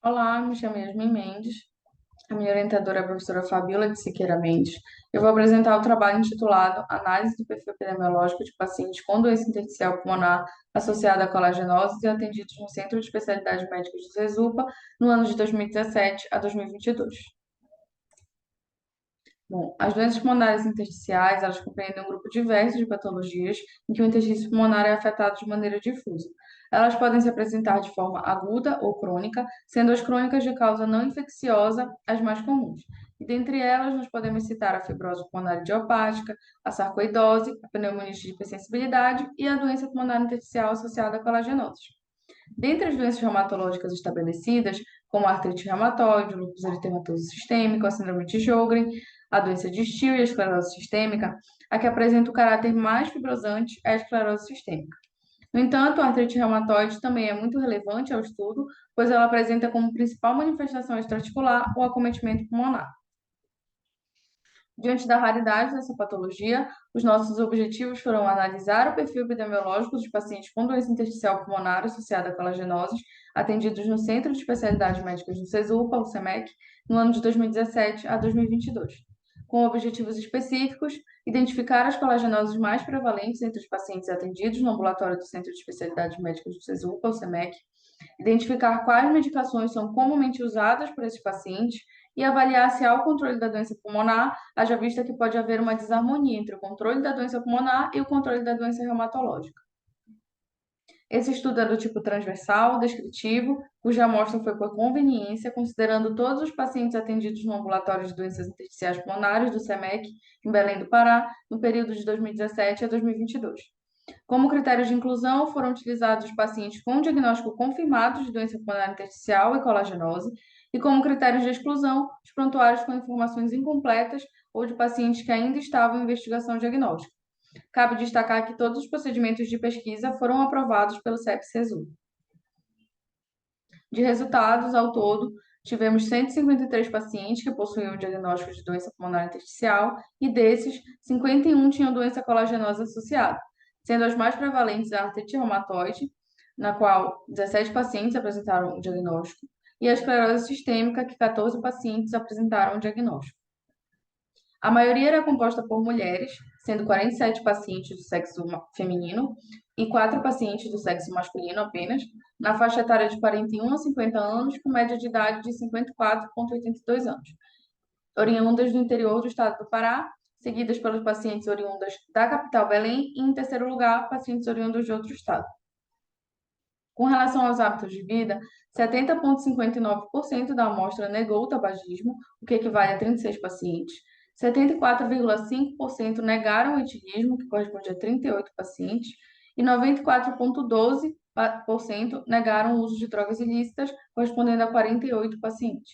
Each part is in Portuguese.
Olá, me chamo Yasmin Mendes. A minha orientadora é a professora Fabiola de Siqueira Mendes. Eu vou apresentar o trabalho intitulado Análise do perfil epidemiológico de pacientes com doença intersticial pulmonar associada a colagenose e atendidos no Centro de Especialidades Médicas do SESUPA no ano de 2017 a 2022. Bom, as doenças pulmonares intersticiais, elas compreendem um grupo diverso de patologias em que o interstício pulmonar é afetado de maneira difusa. Elas podem se apresentar de forma aguda ou crônica, sendo as crônicas de causa não infecciosa as mais comuns. E dentre elas, nós podemos citar a fibrose pulmonar idiopática, a sarcoidose, a pneumonite de hipersensibilidade e a doença pulmonar intersticial associada a colagenose. Dentre as doenças reumatológicas estabelecidas, como a artrite reumatoide, o lúpus eritematoso sistêmico, a síndrome de Sjögren, a doença de Still e a esclerose sistêmica, a que apresenta o caráter mais fibrosante é a esclerose sistêmica. No entanto, a artrite reumatoide também é muito relevante ao estudo, pois ela apresenta como principal manifestação extraarticular o acometimento pulmonar. Diante da raridade dessa patologia, os nossos objetivos foram analisar o perfil epidemiológico dos pacientes com doença intersticial pulmonar associada a colagenoses, atendidos no Centro de Especialidades Médicas do SESUPA, o SEMEC, no ano de 2017 a 2022. Com objetivos específicos, identificar as colagenoses mais prevalentes entre os pacientes atendidos no ambulatório do Centro de Especialidades Médicas do SESUPA, o SEMEC, identificar quais medicações são comumente usadas por esses pacientes e avaliar se há o controle da doença pulmonar, haja vista que pode haver uma desarmonia entre o controle da doença pulmonar e o controle da doença reumatológica. Esse estudo é do tipo transversal, descritivo, cuja amostra foi por conveniência, considerando todos os pacientes atendidos no ambulatório de doenças intersticiais pulmonares do SEMEC, em Belém do Pará, no período de 2017 a 2022. Como critérios de inclusão, foram utilizados os pacientes com diagnóstico confirmado de doença pulmonar intersticial e colagenose, e como critérios de exclusão, os prontuários com informações incompletas ou de pacientes que ainda estavam em investigação diagnóstica. Cabe destacar que todos os procedimentos de pesquisa foram aprovados pelo CEP-CESU. De resultados, ao todo, tivemos 153 pacientes que possuíam diagnóstico de doença pulmonar intersticial e desses, 51 tinham doença colagenosa associada, sendo as mais prevalentes a artrite reumatoide, na qual 17 pacientes apresentaram o diagnóstico, e a esclerose sistêmica, que 14 pacientes apresentaram o diagnóstico. A maioria era composta por mulheres, sendo 47 pacientes do sexo feminino e 4 pacientes do sexo masculino apenas, na faixa etária de 41 a 50 anos, com média de idade de 54,82 anos, oriundas do interior do estado do Pará, seguidas pelos pacientes oriundas da capital Belém e, em terceiro lugar, pacientes oriundos de outro estado. Com relação aos hábitos de vida, 70,59% da amostra negou o tabagismo, o que equivale a 36 pacientes. 74,5% negaram o etilismo, que corresponde a 38 pacientes. E 94,12% negaram o uso de drogas ilícitas, correspondendo a 48 pacientes.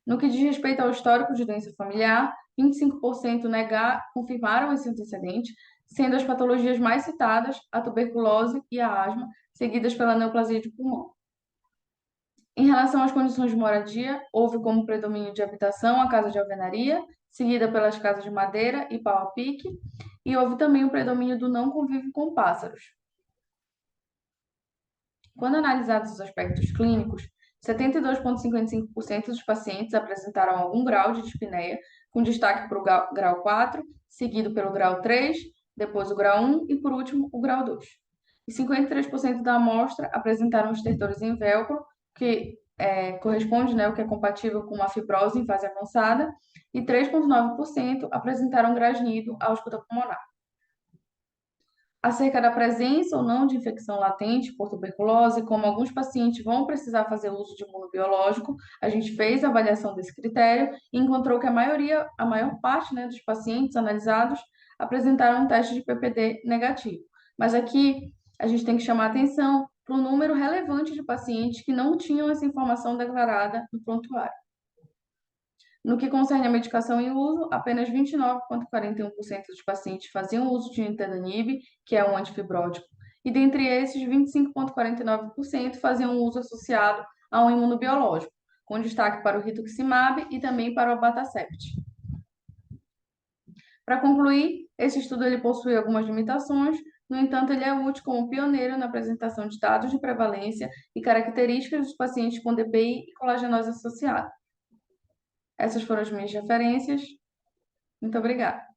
No que diz respeito ao histórico de doença familiar, 25% confirmaram esse antecedente, sendo as patologias mais citadas a tuberculose e a asma, seguidas pela neoplasia de pulmão. Em relação às condições de moradia, houve como predomínio de habitação a casa de alvenaria, seguida pelas casas de madeira e pau a pique, e houve também o predomínio do não convívio com pássaros. Quando analisados os aspectos clínicos, 72,55% dos pacientes apresentaram algum grau de dispneia, com destaque para o grau 4, seguido pelo grau 3, depois o grau 1 e, por último, o grau 2. E 53% da amostra apresentaram estertores em velcro, que corresponde, o que é compatível com uma fibrose em fase avançada, e 3,9% apresentaram grasnido à ausculta pulmonar. Acerca da presença ou não de infecção latente por tuberculose, como alguns pacientes vão precisar fazer uso de imunobiológico, a gente fez a avaliação desse critério e encontrou que a maior parte, dos pacientes analisados apresentaram um teste de PPD negativo. Mas aqui a gente tem que chamar atenção para o número relevante de pacientes que não tinham essa informação declarada no prontuário. No que concerne a medicação em uso, apenas 29,41% dos pacientes faziam uso de nintedanib, que é um antifibrótico, e dentre esses, 25,49% faziam uso associado a um imunobiológico, com destaque para o rituximab e também para o abatacept. Para concluir, esse estudo ele possui algumas limitações, No entanto, ele é útil como pioneiro na apresentação de dados de prevalência e características dos pacientes com DPI e colagenose associada. Essas foram as minhas referências. Muito obrigada.